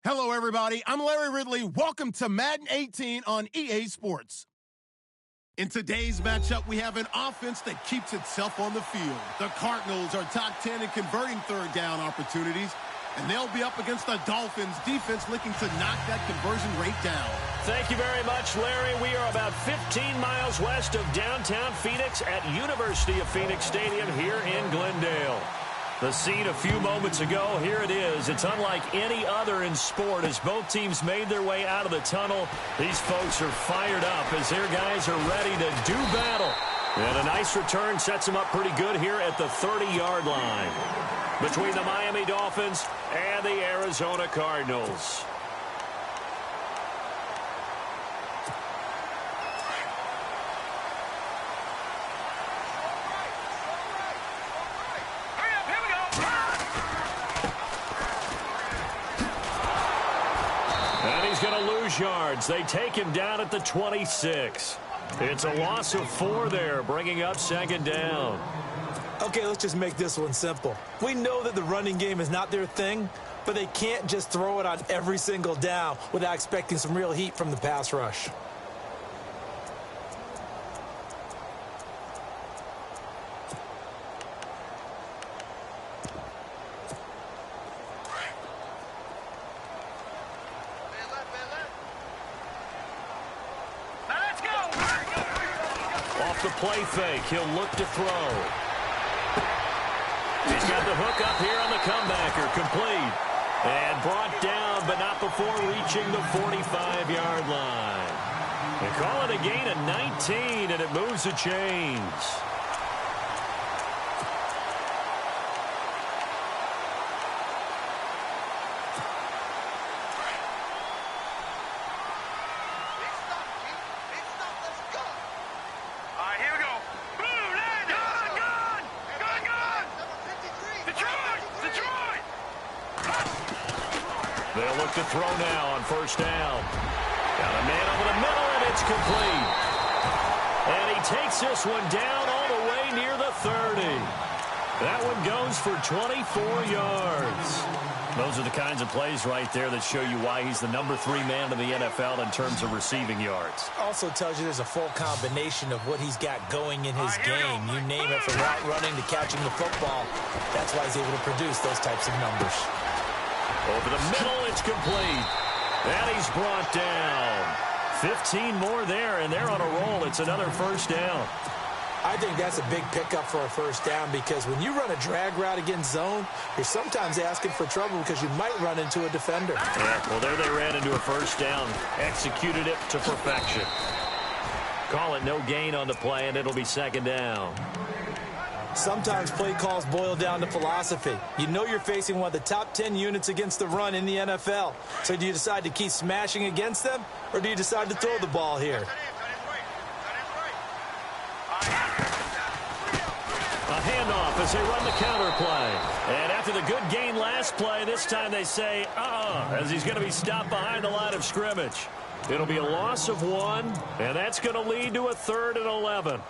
Hello, everybody. I'm Larry Ridley. Welcome to Madden 18 on EA Sports. In today's matchup, we have an offense that keeps itself on the field. The Cardinals are top 10 in converting third down opportunities, and they'll be up against the Dolphins' defense looking to knock that conversion rate down. Thank you very much, Larry. We are about 15 miles west of downtown Phoenix at University of Phoenix Stadium here in Glendale. The scene a few moments ago, here it is. It's unlike any other in sport as both teams made their way out of the tunnel. These folks are fired up as their guys are ready to do battle. And a nice return sets them up pretty good here at the 30-yard line between the Miami Dolphins and the Arizona Cardinals. Yards. They take him down at the 26. It's a loss of 4 there, bringing up second down. Okay, let's just make this one simple. We know that the running game is not their thing, but they can't just throw it on every single down without expecting some real heat from the pass rush. The play fake. He'll look to throw. He's got the hook up here on the comebacker. Complete. And brought down, but not before reaching the 45-yard line. They call it a gain of 19, and it moves the chains. They'll look to throw now on first down. Got a man over the middle, and it's complete. And he takes this one down all the way near the 30. That one goes for 24 yards. Those are the kinds of plays right there that show you why he's the number 3 man in the NFL in terms of receiving yards. Also tells you there's a full combination of what he's got going in his game. You name it, from route running to catching the football. That's why he's able to produce those types of numbers. Over the middle, it's complete. And he's brought down. 15 more there, and they're on a roll. It's another first down. I think that's a big pickup for a first down because when you run a drag route against zone, you're sometimes asking for trouble because you might run into a defender. Yeah, well, there they ran into a first down. Executed it to perfection. Call it no gain on the play, and it'll be second down. Sometimes play calls boil down to philosophy. You know you're facing one of the top 10 units against the run in the NFL. So do you decide to keep smashing against them, or do you decide to throw the ball here? A handoff as they run the counter play. And after the good gain last play, this time they say, as he's going to be stopped behind the line of scrimmage. It'll be a loss of 1, and that's going to lead to a 3rd and 11.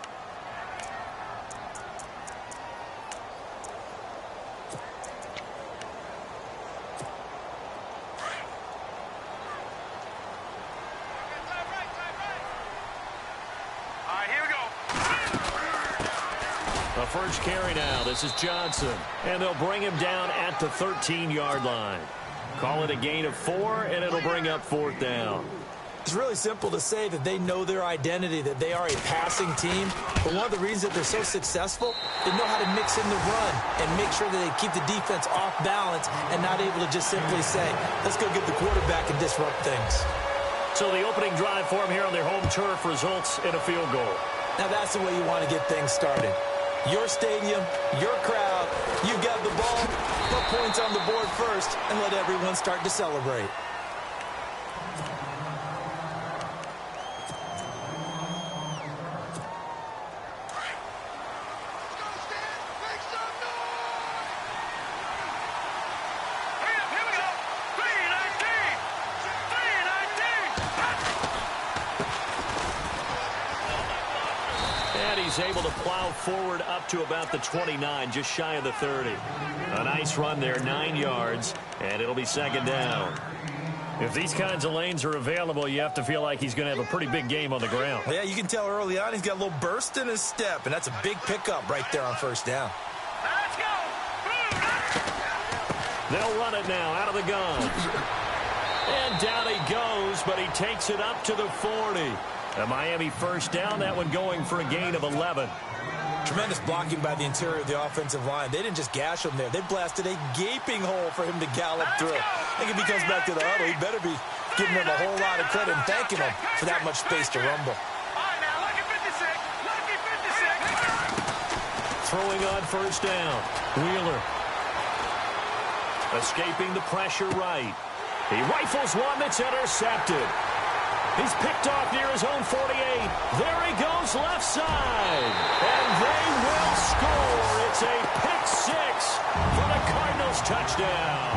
The first carry now. This is Johnson. And they'll bring him down at the 13-yard line. Call it a gain of 4, and it'll bring up 4th down. It's really simple to say that they know their identity, that they are a passing team. But one of the reasons that they're so successful, they know how to mix in the run and make sure that they keep the defense off balance and not able to just simply say, let's go get the quarterback and disrupt things. So the opening drive for them here on their home turf results in a field goal. Now that's the way you want to get things started. Your stadium, your crowd, you got the ball, put points on the board first, and let everyone start to celebrate. He's able to plow forward up to about the 29, just shy of the 30. A nice run there, 9 yards, and it'll be second down. If these kinds of lanes are available, you have to feel like he's going to have a pretty big game on the ground. Yeah, you can tell early on he's got a little burst in his step, and that's a big pickup right there on first down. Let's go. They'll run it now out of the gun. And down he goes, but he takes it up to the 40. A Miami first down, that one going for a gain of 11. Tremendous blocking by the interior of the offensive line. They didn't just gash him there. They blasted a gaping hole for him to gallop through. I think if he comes back to the huddle, he better be giving him a whole lot of credit and thanking him for that much space to rumble. All right, now, lucky 56. Lucky 56. Throwing on first down. Wheeler. Escaping the pressure right. He rifles one that's intercepted. He's picked off near his own 48. There he goes left side. And they will score. It's a pick six for the Cardinals touchdown.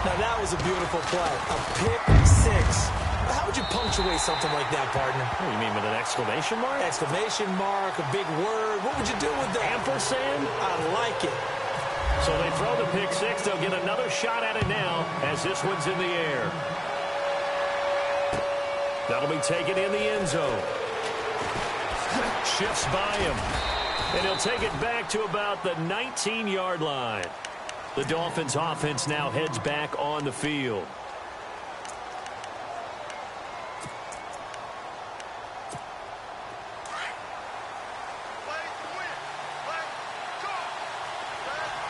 Now that was a beautiful play. A pick six. How would you punctuate something like that, partner? What do you mean, with an exclamation mark? Exclamation mark, a big word. What would you do with that? Ampersand? I like it. So they throw the pick six. They'll get another shot at it now as this one's in the air. That'll be taken in the end zone. Shifts by him. And he'll take it back to about the 19-yard line. The Dolphins offense now heads back on the field.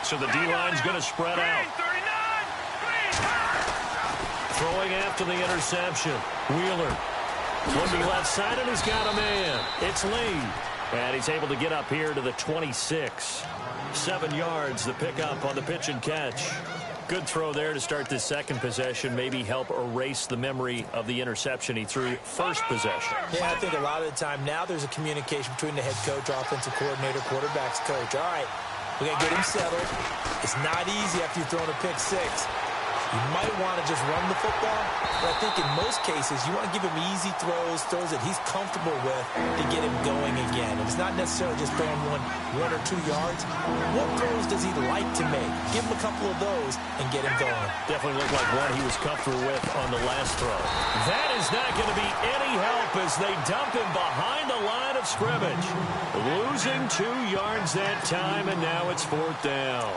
So the D-line's going to spread out. Throwing after the interception. Wheeler looking left side, and he's got a man. It's Lee. And he's able to get up here to the 26. 7 yards, the pickup on the pitch and catch. Good throw there to start this second possession. Maybe help erase the memory of the interception he threw first possession. Yeah, I think a lot of the time now there's a communication between the head coach, offensive coordinator, quarterback's coach. All right, we got to get him settled. It's not easy after you've thrown a pick six. You might want to just run the football, but I think in most cases you want to give him easy throws that he's comfortable with to get him going again. And it's not necessarily just throwing one or 2 yards. What throws does he like to make? Give him a couple of those and get him going. Definitely looked like one he was comfortable with on the last throw. That is not going to be any help as they dump him behind the line of scrimmage. Losing 2 yards that time, and now it's 4th down.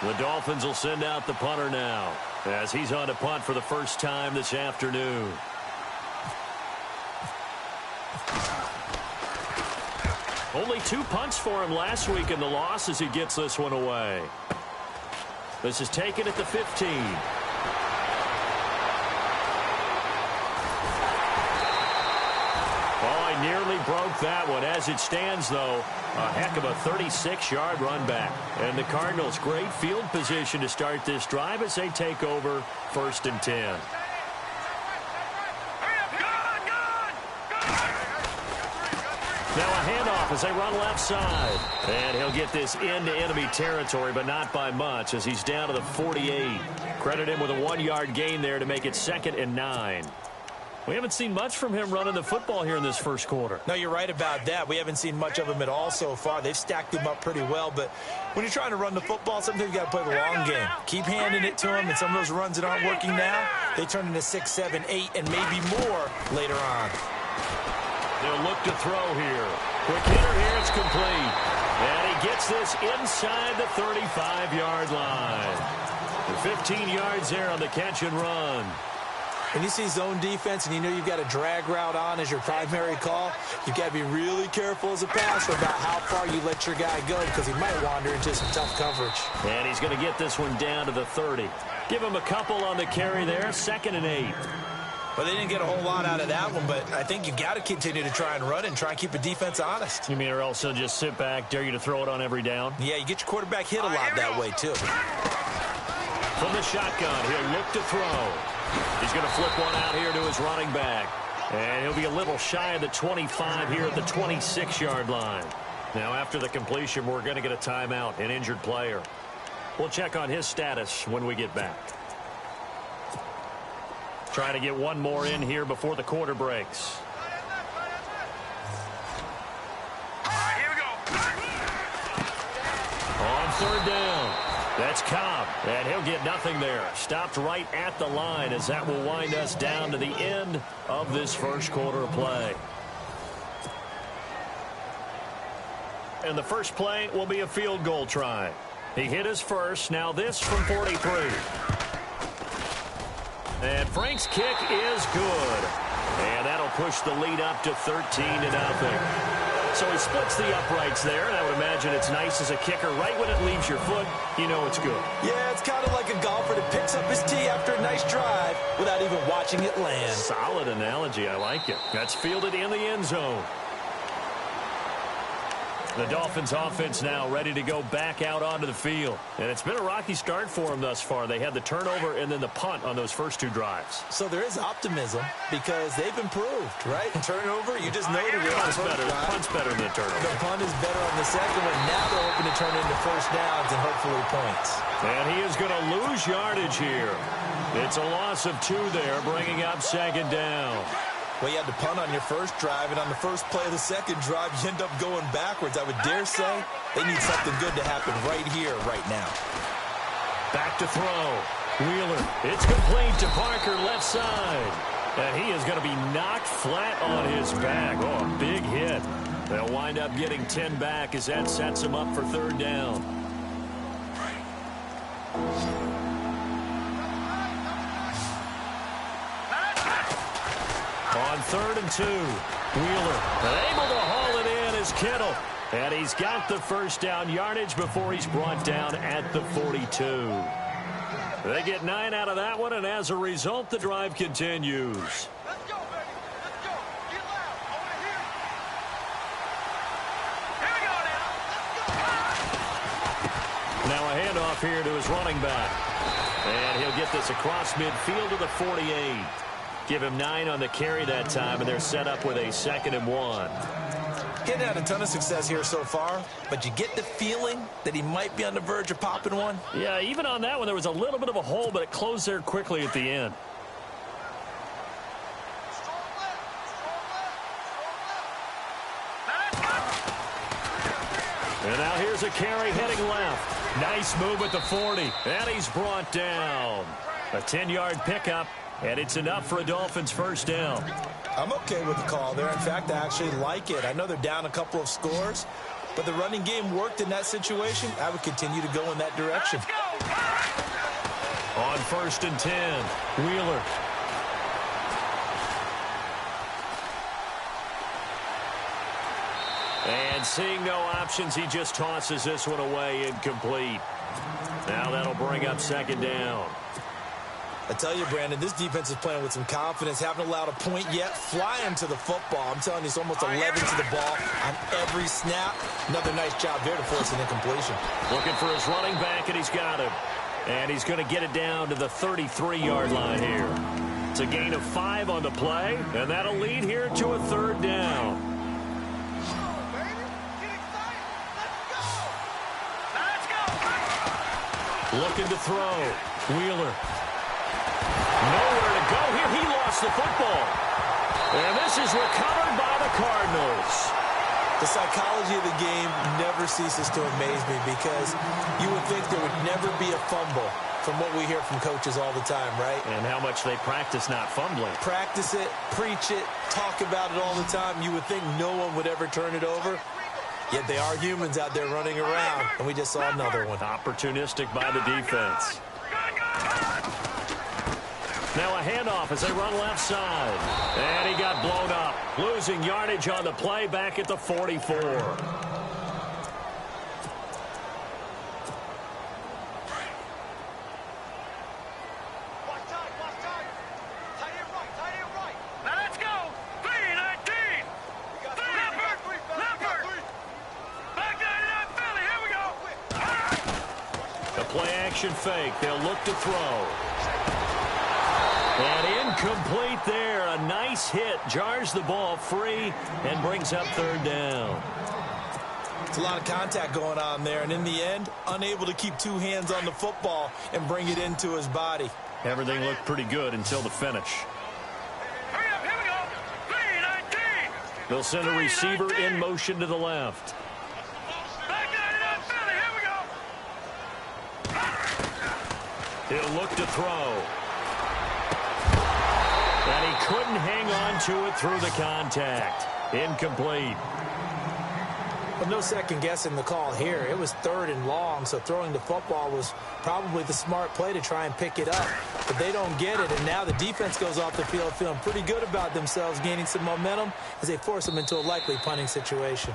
The Dolphins will send out the punter now as he's on to punt for the first time this afternoon. Only 2 punts for him last week in the loss as he gets this one away. This is taken at the 15. Oh, I nearly broke that one. As it stands, though, a heck of a 36-yard run back. And the Cardinals, great field position to start this drive as they take over 1st and 10. Now a handoff as they run left side. And he'll get this into enemy territory, but not by much as he's down to the 48. Credit him with a 1-yard gain there to make it 2nd and 9. We haven't seen much from him running the football here in this first quarter. No, you're right about that. We haven't seen much of him at all so far. They've stacked him up pretty well, but when you're trying to run the football, sometimes you got to play the long game. Keep handing it to him, and some of those runs that aren't working now, they turn into 6, 7, 8, and maybe more later on. They'll look to throw here. Quick hitter here, it's complete. And he gets this inside the 35-yard line. 15 yards there on the catch and run. When you see zone defense and you know you've got a drag route on as your primary call, you've got to be really careful as a passer about how far you let your guy go because he might wander into some tough coverage. And he's going to get this one down to the 30. Give him a couple on the carry there, 2nd and 8. Well, they didn't get a whole lot out of that one, but I think you've got to continue to try and run and try and keep the defense honest. You mean or else he'll just sit back, dare you to throw it on every down? Yeah, you get your quarterback hit a lot that way, too. From the shotgun, he'll look to throw. He's going to flip one out here to his running back. And he'll be a little shy of the 25 here at the 26-yard line. Now, after the completion, we're going to get a timeout, an injured player. We'll check on his status when we get back. Trying to get one more in here before the quarter breaks. Here we go. On 3rd down. That's Cobb, and he'll get nothing there. Stopped right at the line as that will wind us down to the end of this first quarter of play. And the first play will be a field goal try. He hit his first. Now this from 43. And Frank's kick is good. And that'll push the lead up to 13-0. So he splits the uprights there, and I would imagine it's nice as a kicker. Right when it leaves your foot, you know it's good. Yeah, it's kind of like a golfer that picks up his tee after a nice drive without even watching it land. Solid analogy. I like it. That's fielded in the end zone. The Dolphins offense now ready to go back out onto the field. And it's been a rocky start for them thus far. They had the turnover and then the punt on those first two drives. So there is optimism because they've improved, right? Turnover, you just know the punt's better than the turnover. The punt is better on the second one. Now they're hoping to turn into first downs and hopefully points. And he is going to lose yardage here. It's a loss of 2 there, bringing up second down. Well, you had to punt on your first drive, and on the first play of the second drive, you end up going backwards. I would dare say they need something good to happen right here, right now. Back to throw. Wheeler. It's complete to Parker, left side. And he is going to be knocked flat on his back. Oh, a big hit. They'll wind up getting 10 back as that sets him up for third down. On 3rd and 2, Wheeler able to haul it in is Kittle. And he's got the first down yardage before he's brought down at the 42. They get 9 out of that one, and as a result, the drive continues. Let's go, baby. Let's go. Get loud. I want to hear it. Here we go now. Let's go. Now a handoff here to his running back. And he'll get this across midfield to the 48. Give him 9 on the carry that time, and they're set up with a 2nd and 1. Getting had a ton of success here so far, but you get the feeling that he might be on the verge of popping one. Yeah, even on that one, there was a little bit of a hole, but it closed there quickly at the end. And now here's a carry heading left. Nice move at the 40, and he's brought down. A 10-yard pickup. And it's enough for a Dolphins first down. I'm okay with the call there. In fact, I actually like it. I know they're down a couple of scores, but the running game worked in that situation. I would continue to go in that direction. On 1st and 10, Wheeler. And seeing no options, he just tosses this one away, incomplete. Now that'll bring up 2nd down. I tell you, Brandon, this defense is playing with some confidence. Haven't allowed a point yet. Flying to the football. I'm telling you, it's almost 11 to the ball on every snap. Another nice job there to force an incompletion. Looking for his running back, and he's got him. And he's going to get it down to the 33-yard line here. It's a gain of 5 on the play, and that'll lead here to a 3rd down. Looking to throw. Wheeler. Nowhere to go here. He lost the football. And this is recovered by the Cardinals. The psychology of the game never ceases to amaze me because you would think there would never be a fumble from what we hear from coaches all the time, right? And how much they practice not fumbling. Practice it, preach it, talk about it all the time. You would think no one would ever turn it over. Yet they are humans out there running around, and we just saw another one. Opportunistic by the defense. Now a handoff as they run left side. And he got blown up. Losing yardage on the play back at the 44. Let's go. 3-19. Leopard. Back 99 Philly. Here we go. The play action fake. They'll look to throw. And incomplete there. A nice hit. Jars the ball free and brings up 3rd down. It's a lot of contact going on there, and in the end, unable to keep 2 hands on the football and bring it into his body. Everything looked pretty good until the finish. Hurry up. Here we go. 3-19. They'll send a receiver in motion to the left. Back 99 Philly. Here we go. He'll look to throw. And he couldn't hang on to it through the contact. Incomplete. Well, no second guessing the call here. It was 3rd and long, so throwing the football was probably the smart play to try and pick it up. But they don't get it, and now the defense goes off the field feeling pretty good about themselves, gaining some momentum as they force them into a likely punting situation.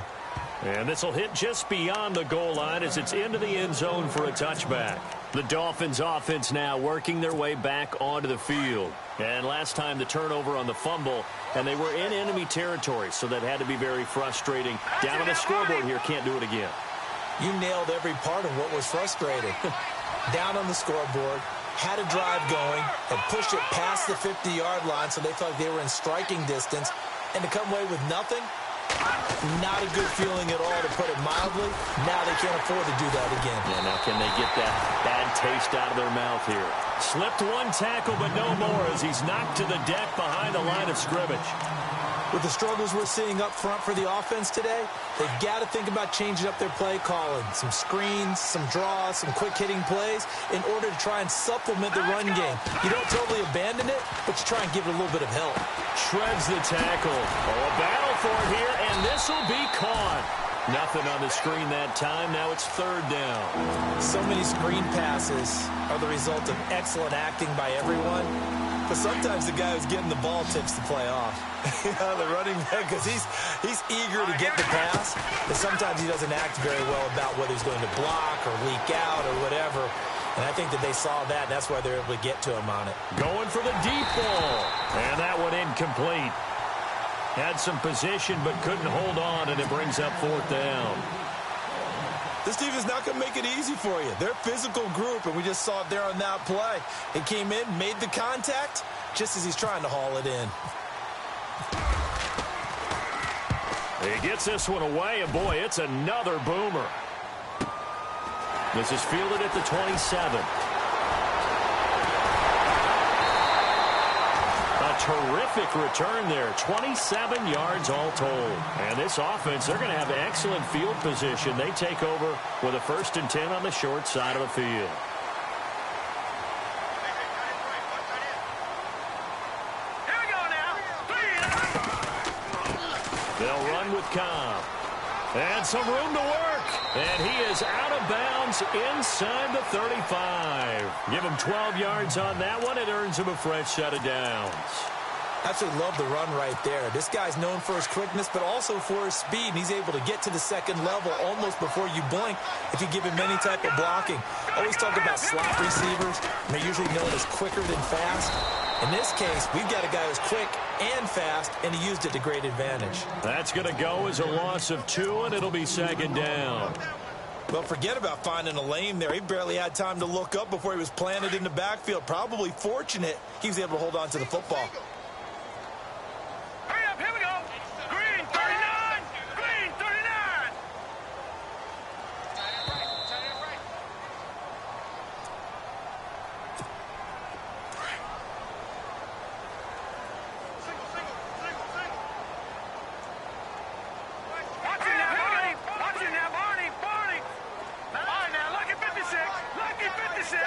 And this will hit just beyond the goal line as it's into the end zone for a touchback. The Dolphins offense now working their way back onto the field. And last time the turnover on the fumble, and they were in enemy territory, so that had to be very frustrating. Down on the scoreboard here, can't do it again. You nailed every part of what was frustrating. Down on the scoreboard, had a drive going, and pushed it past the 50-yard line so they felt like they were in striking distance, and to come away with nothing, not a good feeling at all, to put it mildly. Now they can't afford to do that again. Yeah, now can they get that bad taste out of their mouth here? Slipped one tackle, but no more as he's knocked to the deck behind the line of scrimmage. With the struggles we're seeing up front for the offense today, they've got to think about changing up their play calling. Some screens, some draws, some quick-hitting plays in order to try and supplement the run game. You don't totally abandon it, but you try and give it a little bit of help. Shreds the tackle. Oh, a battle for it here, and this will be caught. Nothing on the screen that time. Now it's 3rd down. So many screen passes are the result of excellent acting by everyone. But sometimes the guy who's getting the ball tips the play off. The running back, because he's eager to get the pass, but sometimes he doesn't act very well about whether he's going to block or leak out or whatever. And I think that they saw that, and that's why they're able to get to him on it. Going for the deep ball. And that one incomplete. Had some position, but couldn't hold on, and it brings up 4th down. This team is not going to make it easy for you. They're a physical group, and we just saw it there on that play. He came in, made the contact, just as he's trying to haul it in. He gets this one away, and boy, it's another boomer. This is fielded at the 27. A terrific return there. 27 yards all told. And this offense, they're going to have excellent field position. They take over with a 1st and 10 on the short side of the field. Here we go now. They'll run with Cobb. And some room to work. And he is out of bounds inside the 35. Give him 12 yards on that one. It earns him a fresh set of downs. Absolutely love the run right there. This guy's known for his quickness, but also for his speed. And he's able to get to the 2nd level almost before you blink if you give him any type of blocking. Always talk about slot receivers, and they're usually known as quicker than fast. In this case, we've got a guy who's quick and fast, and he used it to great advantage. That's going to go as a loss of 2, and it'll be 2nd down. Well, forget about finding a lane there. He barely had time to look up before he was planted in the backfield. Probably fortunate he was able to hold on to the football. Hurry up, here we go. Green 39. Green 39. Watch it now, Barney. Watch it now, Barney. Barney. All right, now, lucky 56. Lucky 56.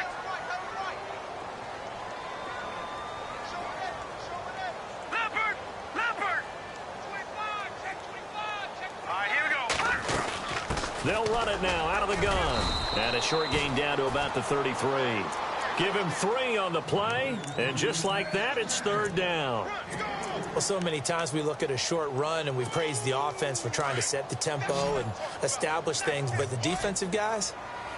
Leopard. Leopard. 25. Check 25. Check 25. All right, here we go. They'll run it now out of the gun. And a short gain down to about the 33. Give him 3 on the play, and just like that, it's 3rd down. Well, so many times we look at a short run and we praise the offense for trying to set the tempo and establish things, but the defensive guys,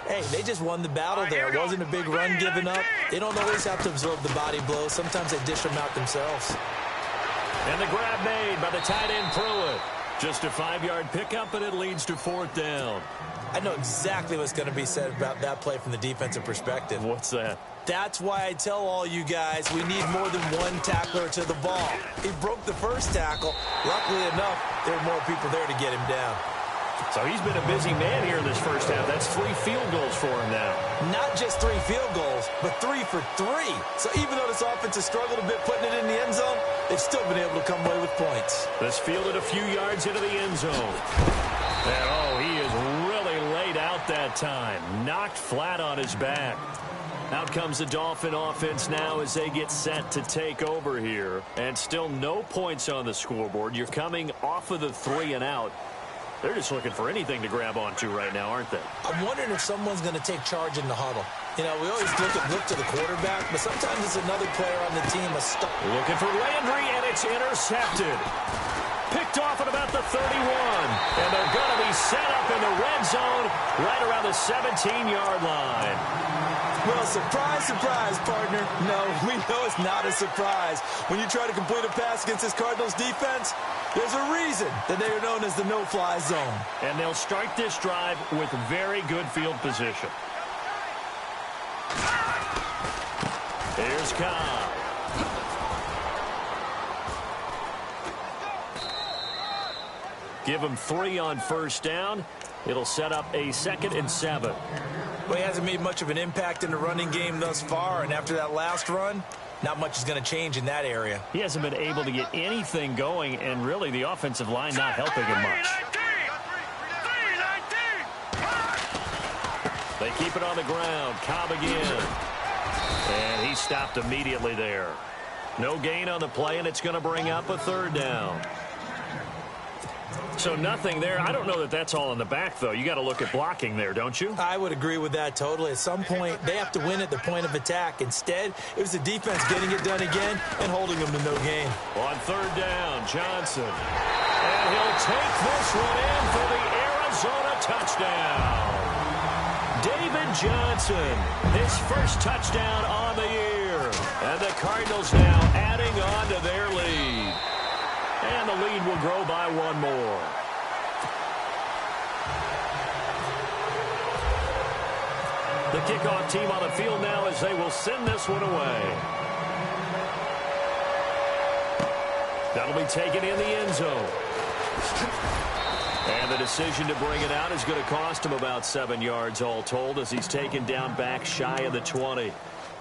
hey, they just won the battle there. It wasn't a big run given up. They don't always have to absorb the body blows. Sometimes they dish them out themselves. And the grab made by the tight end Pruitt. Just a 5-yard pickup, and it leads to 4th down. I know exactly what's going to be said about that play from the defensive perspective. What's that? That's why I tell all you guys we need more than one tackler to the ball. He broke the first tackle. Luckily enough, there were more people there to get him down. So he's been a busy man here in this first half. That's 3 field goals for him now. Not just 3 field goals, but 3 for 3. So even though this offense has struggled a bit putting it in the end zone, they've still been able to come away with points. This fielded a few yards into the end zone. And, he is really laid out that time. Knocked flat on his back. Out comes the Dolphin offense now as they get set to take over here. And still no points on the scoreboard. You're coming off of the 3 and out. They're just looking for anything to grab onto right now, aren't they? I'm wondering if someone's going to take charge in the huddle. You know, we always look to the quarterback, but sometimes it's another player on the team. Looking for Landry, and it's intercepted. Picked off at about the 31. And they're going to be set up in the red zone right around the 17-yard line. Well, surprise, surprise, partner. No, we know it's not a surprise. When you try to complete a pass against this Cardinals defense, there's a reason that they are known as the no-fly zone. And they'll start this drive with very good field position. Here's Cobb. Give him 3 on first down. It'll set up a 2nd and 7. Well, he hasn't made much of an impact in the running game thus far, and after that last run, not much is going to change in that area. He hasn't been able to get anything going, and really the offensive line not helping him much. They keep it on the ground. Cobb again. And he stopped immediately there. No gain on the play, and it's going to bring up a 3rd down. So nothing there. I don't know that that's all in the back, though. You got to look at blocking there, don't you? I would agree with that totally. At some point, they have to win at the point of attack. Instead, it was the defense getting it done again and holding them to no gain. On 3rd down, Johnson. And he'll take this one in for the Arizona touchdown. David Johnson, his first touchdown on the year. And the Cardinals now adding on to their lead. And the lead will grow by 1 more. The kickoff team on the field now as they will send this one away. That'll be taken in the end zone. And the decision to bring it out is going to cost him about 7 yards all told as he's taken down back shy of the 20.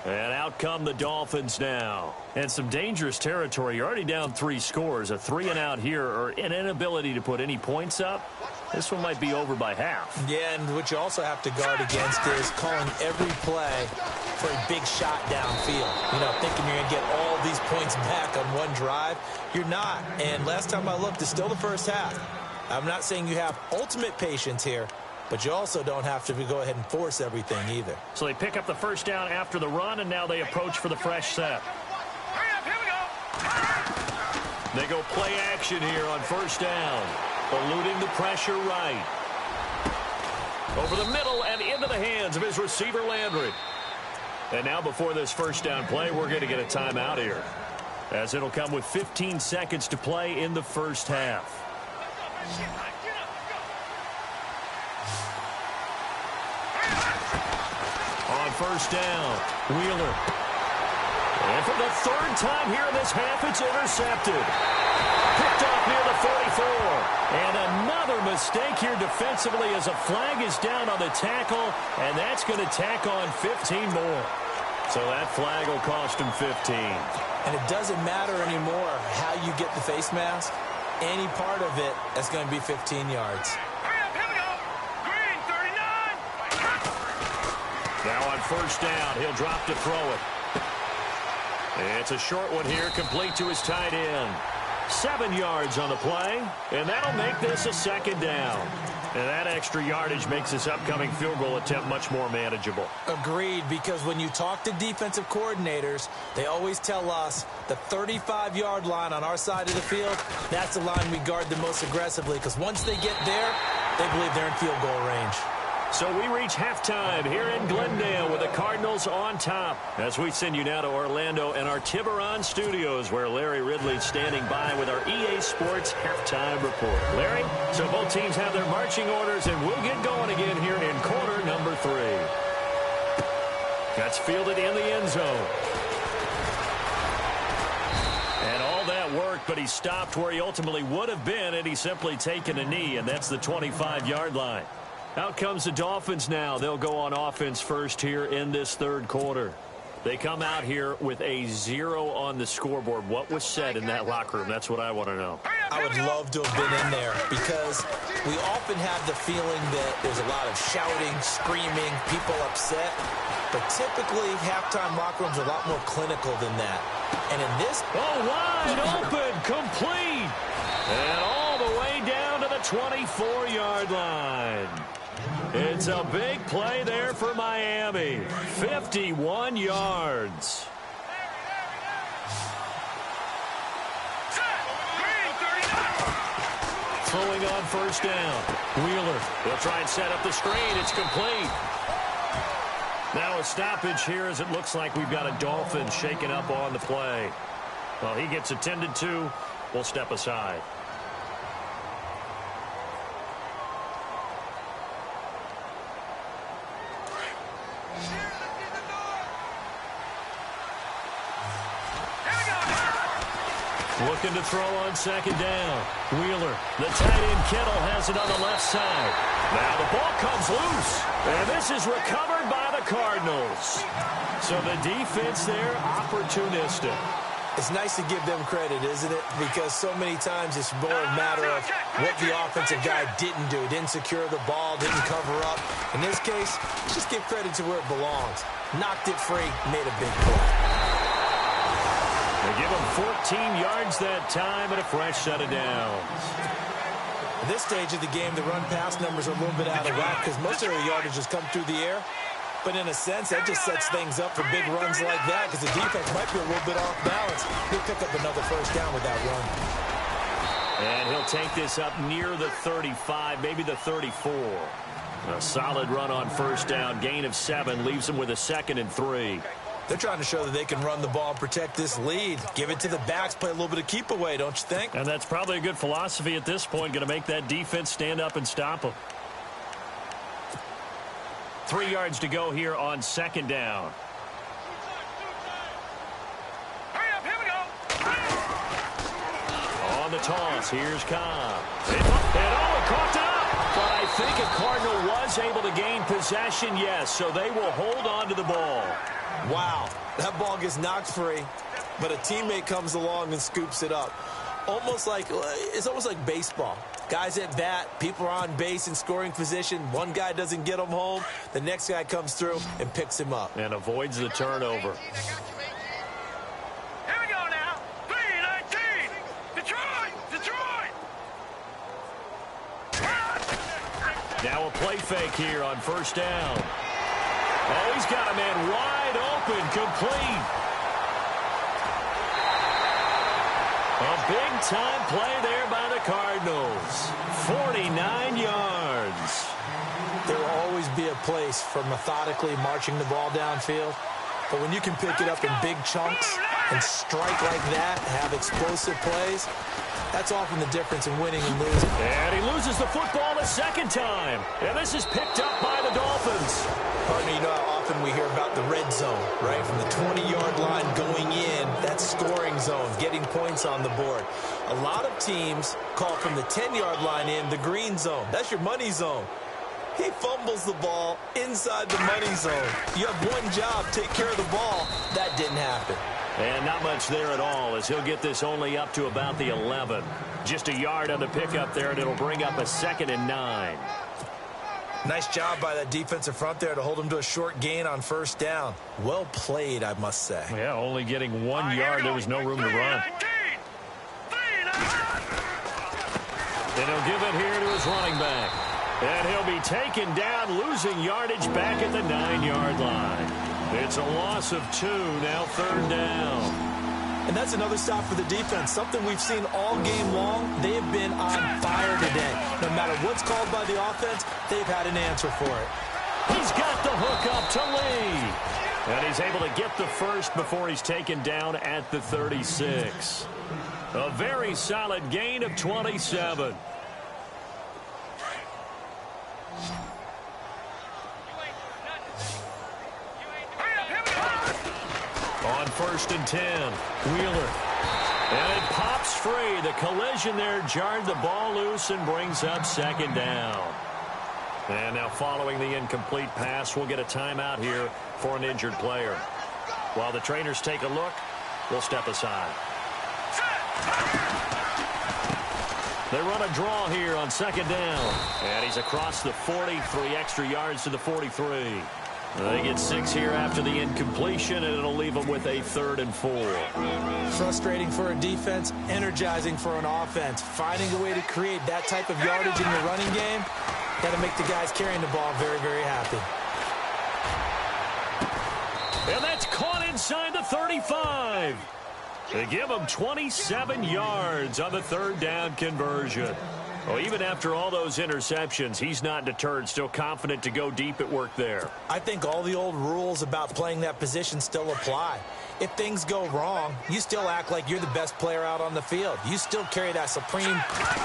And out come the Dolphins now. And some dangerous territory. You're already down 3 scores. A 3 and out here or an inability to put any points up. This one might be over by half. Yeah, and what you also have to guard against is calling every play for a big shot downfield. You know, thinking you're going to get all these points back on one drive. You're not. And last time I looked, it's still the first half. I'm not saying you have ultimate patience here, but you also don't have to go ahead and force everything either. So they pick up the first down after the run, and now they approach for the fresh set. They go play action here on first down. Eluding the pressure right. Over the middle and into the hands of his receiver, Landry. And now before this first down play, we're going to get a timeout here, as it'll come with 15 seconds to play in the first half. On first down, Wheeler. And for the 3rd time here in this half, it's intercepted. Picked off near the 44. And another mistake here defensively as a flag is down on the tackle, and that's going to tack on 15 more. So that flag will cost him 15. And it doesn't matter anymore how you get the face mask. Any part of it, that's going to be 15 yards. Now on first down, he'll drop to throw it. It's a short one here, complete to his tight end. 7 yards on the play, and that'll make this a 2nd down. And that extra yardage makes this upcoming field goal attempt much more manageable. Agreed, because when you talk to defensive coordinators, they always tell us the 35-yard line on our side of the field, that's the line we guard the most aggressively, because once they get there, they believe they're in field goal range. So we reach halftime here in Glendale with the Cardinals on top. As we send you now to Orlando and our Tiburon studios, where Larry Ridley's standing by with our EA Sports halftime report. Larry, so both teams have their marching orders, and we'll get going again here in quarter number 3. That's fielded in the end zone. And all that worked, but he stopped where he ultimately would have been, and he's simply taken a knee, and that's the 25-yard line. Out comes the Dolphins now. They'll go on offense first here in this 3rd quarter. They come out here with a 0 on the scoreboard. What was said in that locker room? That's what I want to know. I would love to have been in there because we often have the feeling that there's a lot of shouting, screaming, people upset. But typically, halftime locker rooms are a lot more clinical than that. And in this... Oh, wide open, complete. And all the way down to the 24-yard line. It's a big play there for Miami. 51 yards. Throwing on first down. Wheeler will try and set up the screen. It's complete. Now a stoppage here as it looks like we've got a Dolphin shaking up on the play. Well, he gets attended to. We'll step aside. Looking to throw on second down. Wheeler, the tight end Kittle has it on the left side. Now the ball comes loose. And this is recovered by the Cardinals. So the defense there, opportunistic. It's nice to give them credit, isn't it? Because so many times it's more a matter of what the offensive guy didn't do. Didn't secure the ball, didn't cover up. In this case, just give credit to where it belongs. Knocked it free, made a big play. They give him 14 yards that time and a fresh set of downs. At this stage of the game, the run-pass numbers are a little bit out of whack because most of their yardage has come through the air. But in a sense, that just sets things up for big runs like that because the defense might be a little bit off balance. He'll pick up another first down with that run. And he'll take this up near the 35, maybe the 34. A solid run on first down. Gain of 7 leaves him with a 2nd and 3. They're trying to show that they can run the ball and protect this lead. Give it to the backs, play a little bit of keep away, don't you think? And that's probably a good philosophy at this point. Going to make that defense stand up and stop them. 3 yards to go here on second down. Hurry up, here we go. On the toss, here's Cobb. And caught up. But I think a Cardinal was able to gain possession, yes, so they will hold on to the ball. Wow, that ball gets knocked free, but a teammate comes along and scoops it up. It's almost like baseball. Guys at bat, people are on base in scoring position. One guy doesn't get him home. The next guy comes through and picks him up. And avoids the turnover. Here we go now. 3-19. Detroit. Now a play fake here on first down. Oh, he's got a man wide open, complete. A big-time play there by the Cardinals. 49 yards. There will always be a place for methodically marching the ball downfield. But when you can pick it up in big chunks and strike like that, have explosive plays, that's often the difference in winning and losing. And he loses the football a second time. And this is picked up by the Dolphins. Partner, you know how often we hear about the red zone, right? From the 20-yard line going in, that's scoring zone, getting points on the board. A lot of teams call from the 10-yard line in the green zone. That's your money zone. He fumbles the ball inside the money zone. You have one job, take care of the ball. That didn't happen. And not much there at all as he'll get this only up to about the 11. Just a yard on the pickup there, and it'll bring up a 2nd and 9. Nice job by that defensive front there to hold him to a short gain on first down. Well played, I must say. Yeah, only getting 1 yard. There was no room to run. And he'll give it here to his running back. And he'll be taken down, losing yardage back at the 9-yard line. It's a loss of 2, now 3rd down. And that's another stop for the defense, something we've seen all game long. They have been on fire today. No matter what's called by the offense, they've had an answer for it. He's got the hook up to Lee. And he's able to get the first before he's taken down at the 36. A very solid gain of 27. On 1st and 10, Wheeler. And it pops free. The collision there jarred the ball loose and brings up 2nd down. And now following the incomplete pass, we'll get a timeout here for an injured player. While the trainers take a look, we'll step aside. They run a draw here on second down. And he's across the 40, 3 extra yards to the 43. They get 6 here after the incompletion, and it'll leave them with a 3rd and 4. Frustrating for a defense, energizing for an offense. Finding a way to create that type of yardage in your running game, got to make the guys carrying the ball very, very happy. And that's caught inside the 35. They give him 27 yards on the 3rd down conversion. Well, even after all those interceptions, he's not deterred, still confident to go deep at work there. I think all the old rules about playing that position still apply. If things go wrong, you still act like you're the best player out on the field. You still carry that supreme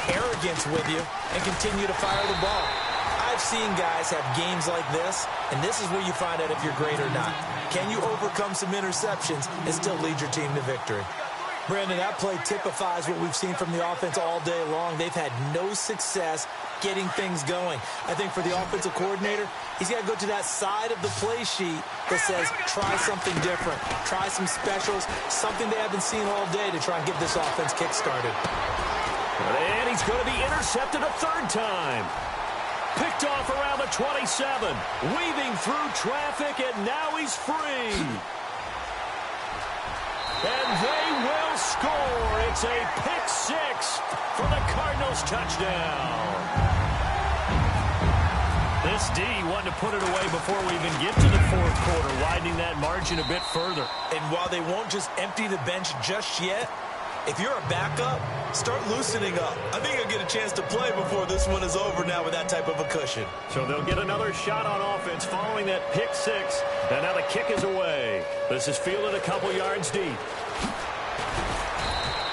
arrogance with you and continue to fire the ball. I've seen guys have games like this, and this is where you find out if you're great or not. Can you overcome some interceptions and still lead your team to victory? Brandon, that play typifies what we've seen from the offense all day long. They've had no success getting things going. I think for the offensive coordinator, he's got to go to that side of the play sheet that says, try something different, try some specials, something they haven't seen all day to try and get this offense kick-started. And he's going to be intercepted a 3rd time. Picked off around the 27, weaving through traffic, and now he's free. And they will score. It's a pick 6 for the Cardinals touchdown. This D wanted to put it away before we even get to the 4th quarter, widening that margin a bit further. And while they won't just empty the bench just yet, if you're a backup, start loosening up. I think you'll get a chance to play before this one is over now with that type of a cushion. So they'll get another shot on offense following that pick 6. And now the kick is away. This is fielded a couple yards deep.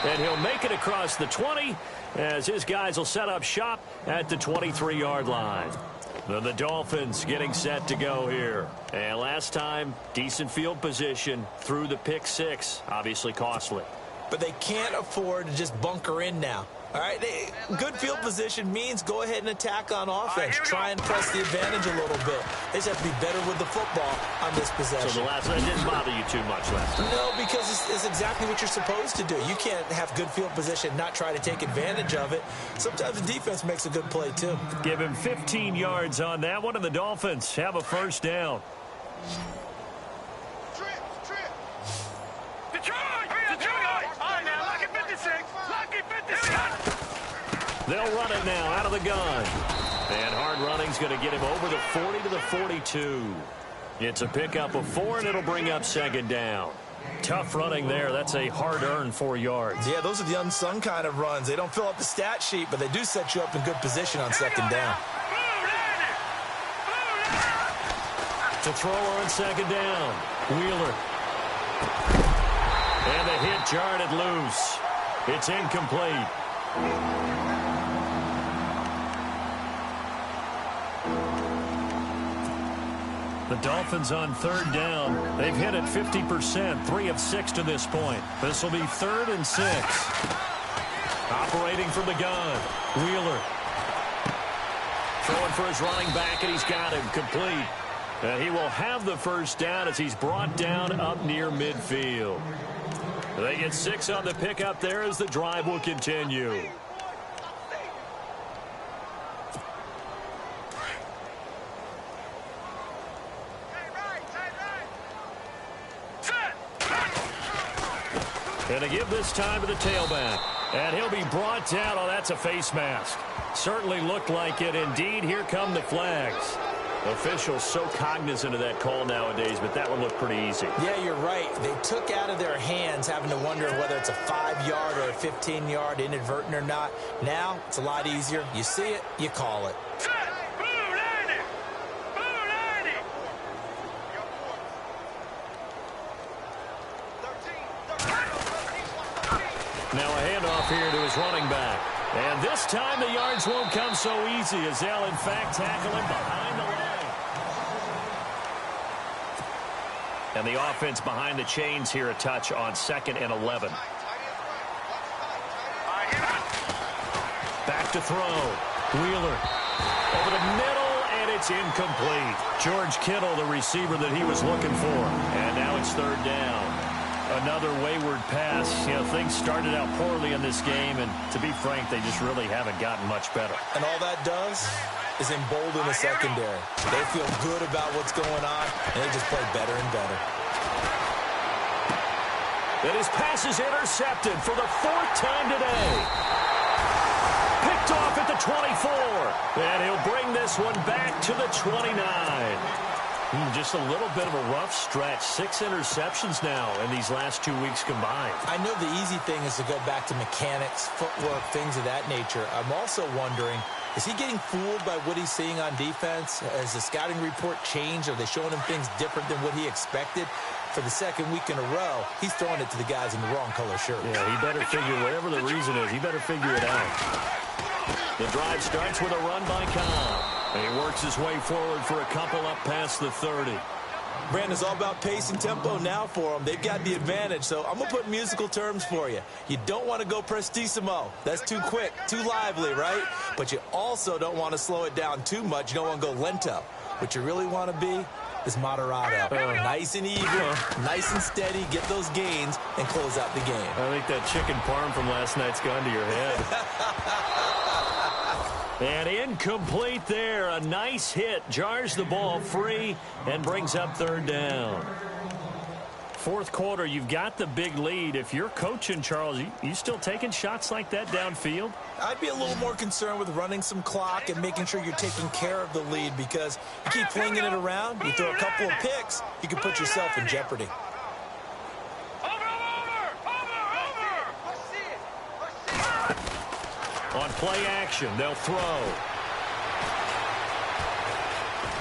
And he'll make it across the 20 as his guys will set up shop at the 23-yard line. Then the Dolphins getting set to go here. And last time, decent field position through the pick 6. Obviously costly. But they can't afford to just bunker in now. All right, good field position means go ahead and attack on offense. Try and press the advantage a little bit. They just have to be better with the football on this possession. So the last one didn't bother you too much last time? No, because it's exactly what you're supposed to do. You can't have good field position and not try to take advantage of it. Sometimes the defense makes a good play, too. Give him 15 yards on that one, and the Dolphins have a 1st down. They'll run it now out of the gun. And hard running's going to get him over the 40 to the 42. It's a pickup of 4, and it'll bring up 2nd down. Tough running there. That's a hard-earned 4 yards. Yeah, those are the unsung kind of runs. They don't fill up the stat sheet, but they do set you up in good position on 2nd down. To throw on 2nd down. Wheeler. And the hit jarred it loose. It's incomplete. The Dolphins on 3rd down. They've hit it 50%, 3 of 6 to this point. This will be 3rd and 6. Operating from the gun. Wheeler. Throwing for his running back, and he's got him complete. And he will have the 1st down as he's brought down up near midfield. They get 6 on the pickup there as the drive will continue. And to give this time to the tailback. And he'll be brought down. Oh, that's a face mask. Certainly looked like it. Indeed, here come the flags. Officials so cognizant of that call nowadays, but that one looked pretty easy. Yeah, you're right. They took out of their hands having to wonder whether it's a 5-yard or a 15-yard, inadvertent or not. Now, it's a lot easier. You see it, you call it. Now a handoff here to his running back. And this time the yards won't come so easy as they'll, in fact, tackle him behind the line. And the offense behind the chains here a touch on 2nd and 11. Back to throw. Wheeler over the middle, and it's It's incomplete. George Kittle, the receiver that he was looking for. And now it's third down. Another wayward pass. You know, things started out poorly in this game, and to be frank, they just really haven't gotten much better. And all that does is embolden the secondary. They feel good about what's going on, and they just play better and better. And his pass is intercepted for the fourth time today. Picked off at the 24. And he'll bring this one back to the 29. Just a little bit of a rough stretch. 6 interceptions now in these last 2 weeks combined. I know the easy thing is to go back to mechanics, footwork, things of that nature. I'm also wondering, is he getting fooled by what he's seeing on defense? Has the scouting report changed? Are they showing him things different than what he expected? For the second week in a row, he's throwing it to the guys in the wrong color shirt. Yeah, he better figure, whatever the reason is, he better figure it out. The drive starts with a run by Cobb. And he works his way forward for a couple up past the 30. Brandon, it's all about pace and tempo now for them. They've got the advantage, so I'm going to put musical terms for you. You don't want to go prestissimo. That's too quick, too lively, right? But you also don't want to slow it down too much. You don't want to go lento. What you really want to be is moderato. Nice and even, nice and steady, get those gains, and close out the game. I think that chicken parm from last night's gone to your head. And incomplete there. A nice hit. Jars the ball free and brings up third down. Fourth quarter, you've got the big lead. If you're coaching, Charles, you still taking shots like that downfield? I'd be a little more concerned with running some clock and making sure you're taking care of the lead, because you keep flinging it around, you throw a couple of picks, you can put yourself in jeopardy. On play action, they'll throw.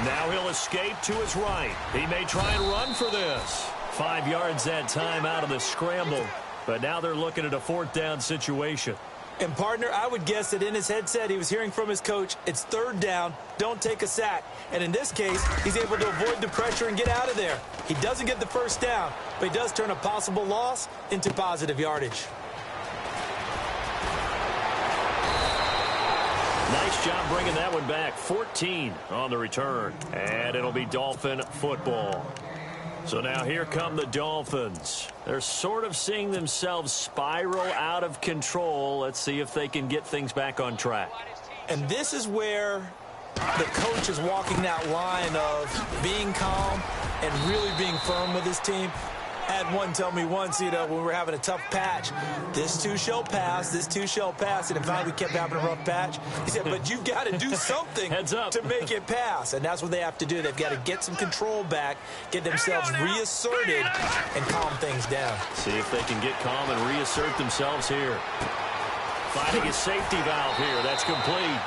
Now he'll escape to his right. He may try and run for this. 5 yards that time out of the scramble. But now they're looking at a fourth down situation. And, partner, I would guess that in his headset he was hearing from his coach, it's third down, don't take a sack. And in this case, he's able to avoid the pressure and get out of there. He doesn't get the first down, but he does turn a possible loss into positive yardage. Nice job bringing that one back. 14 on the return. And it'll be Dolphin football. So now here come the Dolphins. They're sort of seeing themselves spiral out of control. Let's see if they can get things back on track. And this is where the coach is walking that line of being calm and really being firm with his team. I had one tell me once, when we were having a tough patch, this too shall pass, this too shall pass. And in fact, we kept having a rough patch. He said, but you've got to do something Heads up. to make it pass. And that's what they have to do. They've got to get some control back, get themselves reasserted, and calm things down. See if they can get calm and reassert themselves here. Finding his safety valve here. That's complete.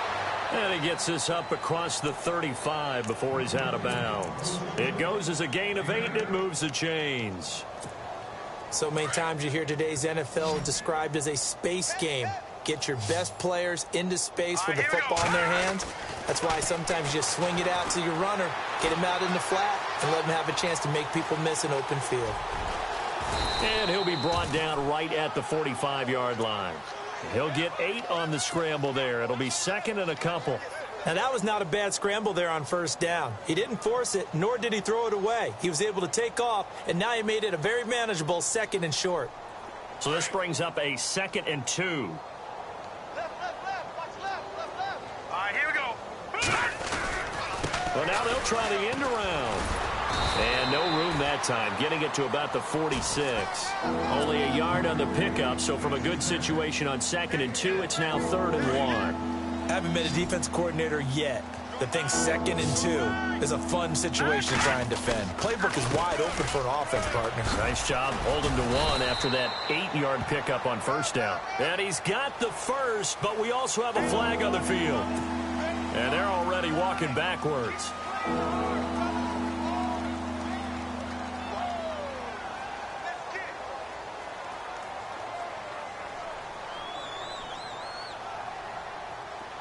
And he gets this up across the 35 before he's out of bounds. It goes as a gain of 8, and it moves the chains. So many times you hear today's NFL described as a space game. Get your best players into space with the football in their hands. That's why sometimes you just swing it out to your runner, get him out in the flat, and let him have a chance to make people miss an open field. And he'll be brought down right at the 45-yard line. He'll get 8 on the scramble there. It'll be second and a couple. Now, that was not a bad scramble there on first down. He didn't force it, nor did he throw it away. He was able to take off, and now he made it a very manageable second and short. So this brings up a 2nd and 2. Left. Watch left. All right, here we go. Well, now they'll try the end around. And no room that time, getting it to about the 46. Only a yard on the pickup, so from a good situation on 2nd and 2, it's now 3rd and 1. Haven't been a defense coordinator yet that thinks 2nd and 2 is a fun situation to try and defend. Playbook is wide open for an offense, partner. Nice job holding to 1 after that 8-yard pickup on first down. And he's got the first, but we also have a flag on the field. And they're already walking backwards.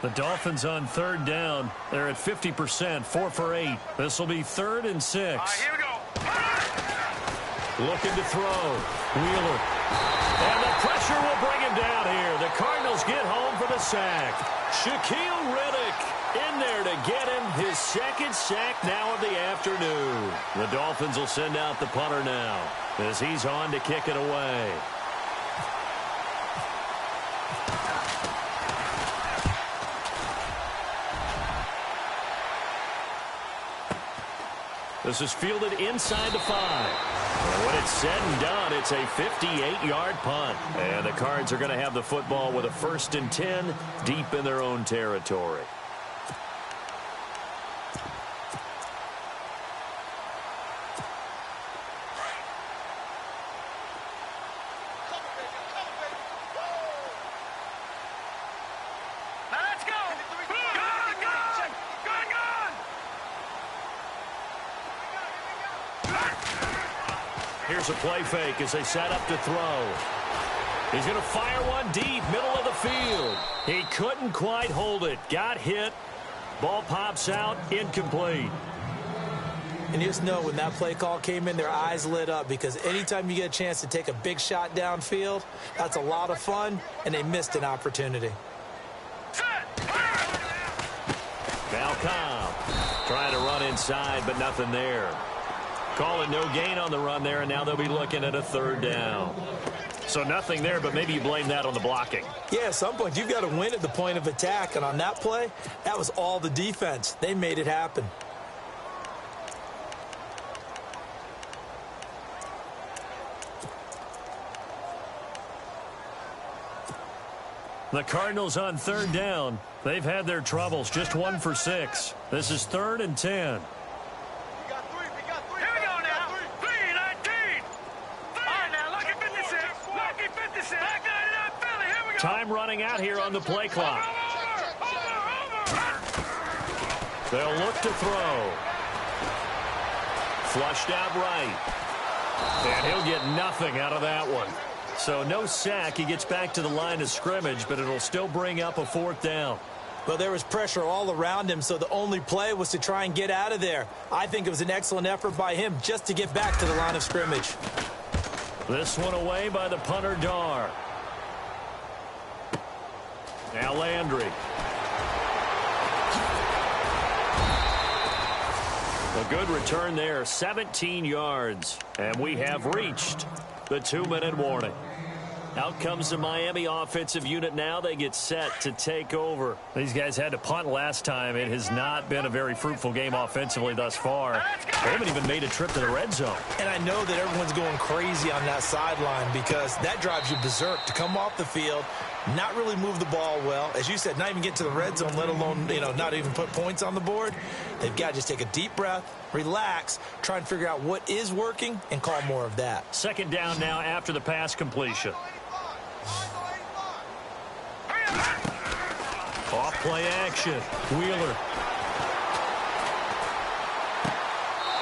The Dolphins on 3rd down. They're at 50%, 4 for 8. This will be 3rd and 6. All right, here we go. Looking to throw. Wheeler. And the pressure will bring him down here. The Cardinals get home for the sack. Shaquille Riddick In there to get him, his second sack now of the afternoon. The Dolphins will send out the punter now as he's on to kick it away. This is fielded inside the 5. And when it's said and done, it's a 58-yard punt. And the Cards are going to have the football with a 1st and 10 deep in their own territory. Here's a play fake as they set up to throw. He's going to fire one deep, middle of the field. He couldn't quite hold it. Got hit. Ball pops out, incomplete. And you just know when that play call came in, their eyes lit up, because anytime you get a chance to take a big shot downfield, that's a lot of fun, and they missed an opportunity. Malcolm trying to run inside, but nothing there. Calling no gain on the run there, and now they'll be looking at a 3rd down. So nothing there, but maybe you blame that on the blocking. Yeah, at some point, you've got to win at the point of attack, and on that play, that was all the defense. They made it happen. The Cardinals on 3rd down. They've had their troubles, just 1 for 6. This is 3rd and 10. Time running out here on the play clock. They'll look to throw. Flushed out right. And he'll get nothing out of that one. So no sack. He gets back to the line of scrimmage, but it'll still bring up a 4th down. Well, there was pressure all around him, so the only play was to try and get out of there. I think it was an excellent effort by him just to get back to the line of scrimmage. This one away by the punter, Dar. Now Landry. A good return there, 17 yards. And we have reached the 2-minute warning. Out comes the Miami offensive unit now. They get set to take over. These guys had to punt last time. It has not been a very fruitful game offensively thus far. They haven't even made a trip to the red zone. And I know that everyone's going crazy on that sideline, because that drives you berserk to come off the field, not really move the ball well. As you said, not even get to the red zone, let alone, not even put points on the board. They've got to just take a deep breath, relax, try and figure out what is working, and call more of that. 2nd down now after the pass completion. Off play action. Wheeler.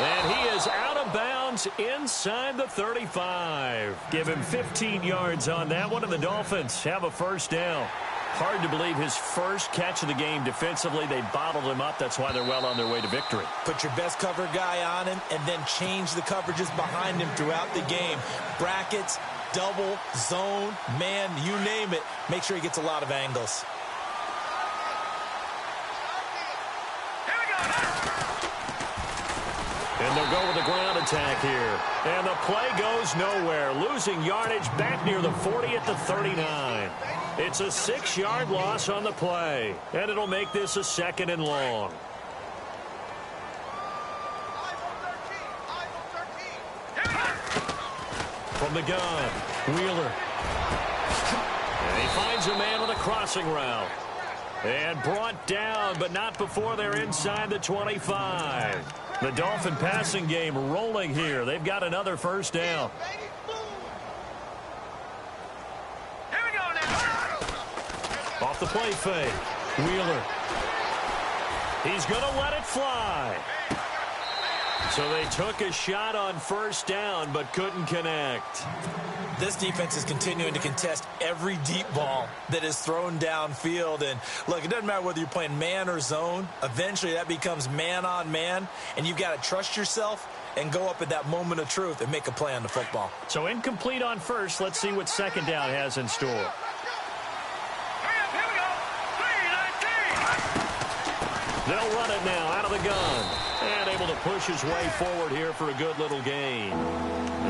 And he is out of bounds inside the 35. Give him 15 yards on that one, and the Dolphins have a 1st down. Hard to believe his first catch of the game defensively. They bottled him up. That's why they're well on their way to victory. Put your best cover guy on him and then change the coverages behind him throughout the game. Brackets, double, zone, man, you name it. Make sure he gets a lot of angles. And they'll go with the ground attack here. And the play goes nowhere. Losing yardage back near the 40 at the 39. It's a 6-yard loss on the play. And it'll make this a 2nd and long. From the gun, Wheeler. And he finds a man with a crossing route. And brought down, but not before they're inside the 25. The Dolphin passing game rolling here. They've got another 1st down. Here we go now. Off the play fake. Wheeler. He's going to let it fly. So they took a shot on 1st down, but couldn't connect. This defense is continuing to contest every deep ball that is thrown downfield. And, look, it doesn't matter whether you're playing man or zone. Eventually that becomes man on man, and you've got to trust yourself and go up at that moment of truth and make a play on the football. So incomplete on 1st. Let's see what 2nd down has in store. They'll run it now out of the gun. And able to push his way forward here for a good little gain.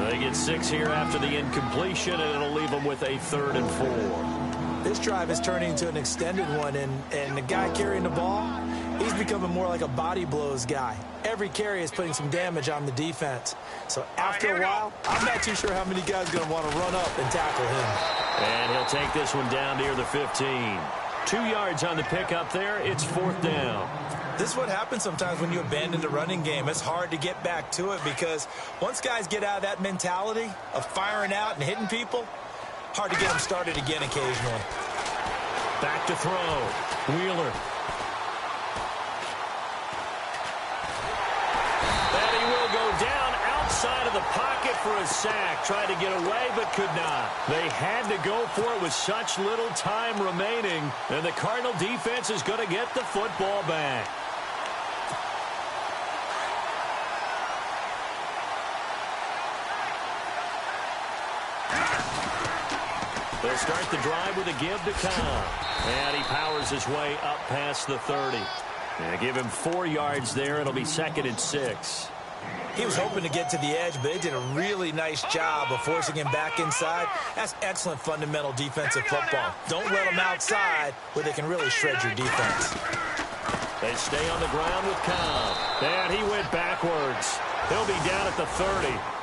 They get 6 here after the incompletion, and it'll leave them with a 3rd and 4. This drive is turning into an extended one, and the guy carrying the ball, he's becoming more like a body blows guy. Every carry is putting some damage on the defense. So after a while, I'm not too sure how many guys are going to want to run up and tackle him. And he'll take this one down near the 15. 2 yards on the pickup there. It's 4th down. This is what happens sometimes when you abandon the running game. It's hard to get back to it because once guys get out of that mentality of firing out and hitting people, hard to get them started again occasionally. Back to throw. Wheeler. And he will go down outside of the pocket for a sack. Tried to get away but could not. They had to go for it with such little time remaining. And the Cardinal defense is going to get the football back. They'll start the drive with a give to Cobb. And he powers his way up past the 30. And give him 4 yards there. It'll be 2nd and 6. He was hoping to get to the edge, but they did a really nice job of forcing him back inside. That's excellent fundamental defensive football. Don't let them outside where they can really shred your defense. They stay on the ground with Cobb. And he went backwards. He'll be down at the 30.